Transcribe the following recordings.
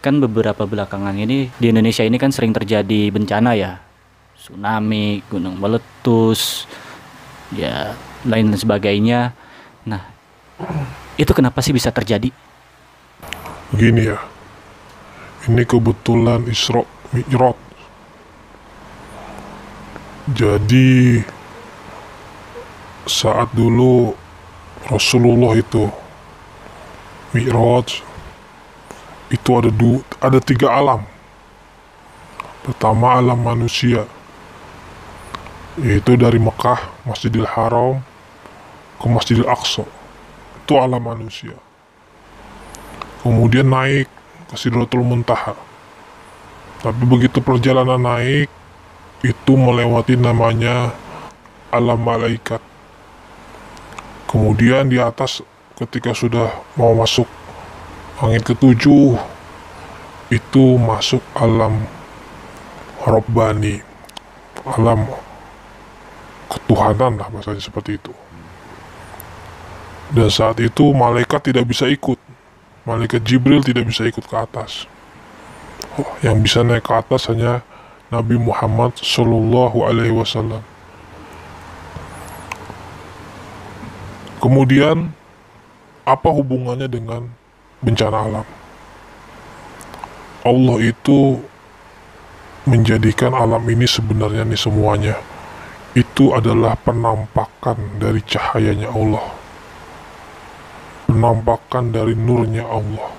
kan beberapa belakangan ini di Indonesia ini kan sering terjadi bencana ya, tsunami, gunung meletus, ya lain sebagainya. Nah, itu kenapa sih bisa terjadi? Begini ya, ini kebetulan Isra Mi'raj. Jadi saat dulu Rasulullah itu Mi'raj, itu ada tiga alam. Pertama alam manusia, yaitu dari Mekah, Masjidil Haram ke Masjidil Aqsa. Itu alam manusia. Kemudian naik ke Sidratul Muntaha. Tapi begitu perjalanan naik, itu melewati namanya alam malaikat. Kemudian di atas ketika sudah mau masuk langit ketujuh, itu masuk alam Rabbani, alam ketuhanan lah bahasanya seperti itu. Dan saat itu malaikat tidak bisa ikut, malaikat Jibril tidak bisa ikut ke atas. Yang bisa naik ke atas hanya Nabi Muhammad Sallallahu Alaihi Wasallam. Kemudian apa hubungannya dengan bencana alam? Allah itu menjadikan alam ini sebenarnya nih semuanya itu adalah penampakan dari cahayanya Allah, penampakan dari nurnya Allah.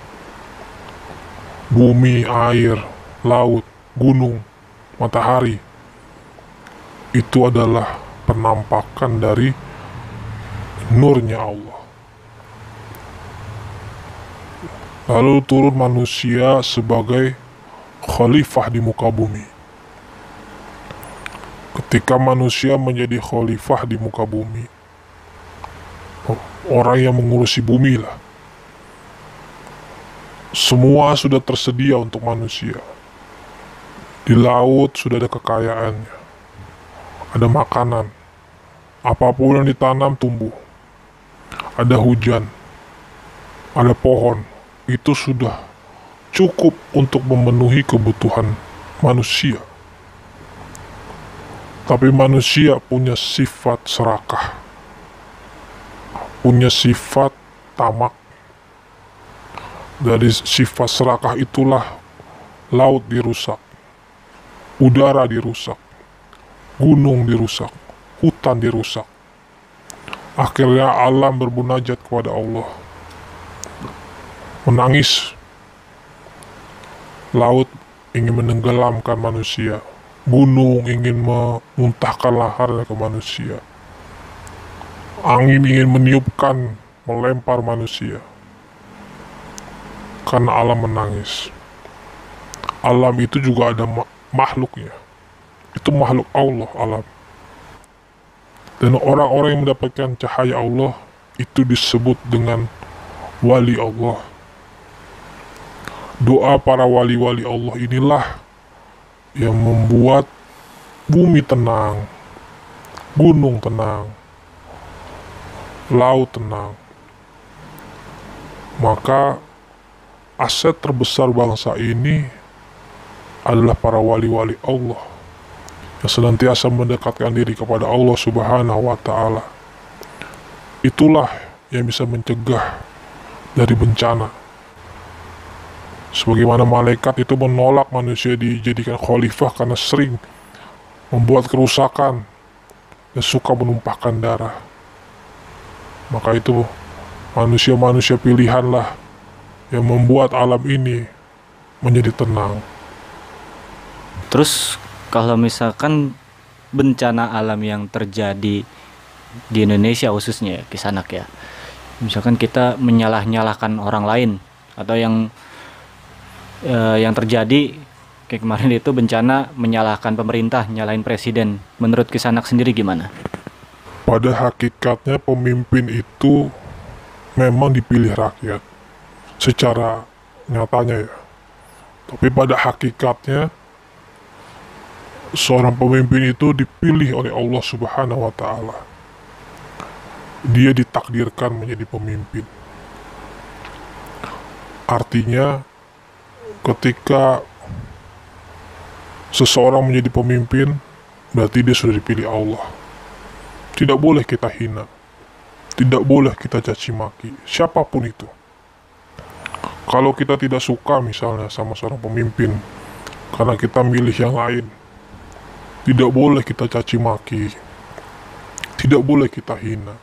Bumi, air, laut, gunung, matahari, itu adalah penampakan dari nurnya Allah. Lalu turun manusia sebagai khalifah di muka bumi. Ketika manusia menjadi khalifah di muka bumi, orang yang mengurusi bumi lah, semua sudah tersedia untuk manusia. Di laut sudah ada kekayaannya, ada makanan, apapun yang ditanam tumbuh, ada hujan, ada pohon, itu sudah cukup untuk memenuhi kebutuhan manusia. Tapi manusia punya sifat serakah, punya sifat tamak. Dari sifat serakah itulah laut dirusak, udara dirusak, gunung dirusak, hutan dirusak. Akhirnya alam bermunajat kepada Allah, menangis. Laut ingin menenggelamkan manusia, gunung ingin memuntahkan laharnya ke manusia, angin ingin meniupkan, melempar manusia. Karena alam menangis. Alam itu juga ada makhluknya. Itu makhluk Allah, alam. Dan orang-orang yang mendapatkan cahaya Allah itu disebut dengan wali Allah. Doa para wali-wali Allah inilah yang membuat bumi tenang, gunung tenang, laut tenang. Maka aset terbesar bangsa ini adalah para wali-wali Allah yang senantiasa mendekatkan diri kepada Allah Subhanahu wa Ta'ala. Itulah yang bisa mencegah dari bencana. Sebagaimana malaikat itu menolak manusia dijadikan khalifah karena sering membuat kerusakan dan suka menumpahkan darah. Maka itu manusia-manusia pilihanlah yang membuat alam ini menjadi tenang. Terus kalau misalkan bencana alam yang terjadi di Indonesia khususnya ya, Kisanak ya, misalkan kita menyalah-nyalahkan orang lain atau yang terjadi kayak kemarin itu bencana menyalahkan pemerintah, nyalahin presiden, menurut Kisanak sendiri gimana? Pada hakikatnya pemimpin itu memang dipilih rakyat secara nyatanya ya. Tapi pada hakikatnya seorang pemimpin itu dipilih oleh Allah Subhanahu wa Ta'ala. Dia ditakdirkan menjadi pemimpin. Artinya ketika seseorang menjadi pemimpin, berarti dia sudah dipilih Allah. Tidak boleh kita hina, tidak boleh kita caci maki, siapapun itu. Kalau kita tidak suka misalnya sama seorang pemimpin, karena kita milih yang lain, tidak boleh kita caci maki, tidak boleh kita hina.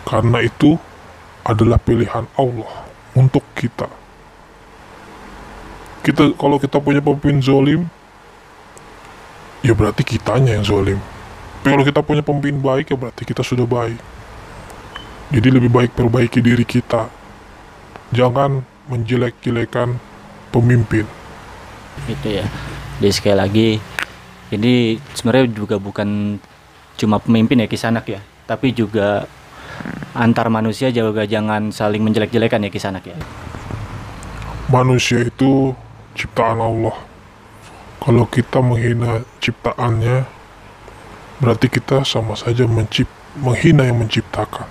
Karena itu adalah pilihan Allah untuk kita. Kalau kita punya pemimpin zolim, ya berarti kitanya yang zolim. Tapi kalau kita punya pemimpin baik, ya berarti kita sudah baik. Jadi lebih baik perbaiki diri kita. Jangan menjelek-jelekan pemimpin. Gitu ya. Jadi sekali lagi, ini sebenarnya juga bukan cuma pemimpin ya Kisanak ya, tapi juga antar manusia juga jangan saling menjelek-jelekan ya Kisanak ya. Manusia itu ciptaan Allah. Kalau kita menghina ciptaannya, berarti kita sama saja menghina yang menciptakan.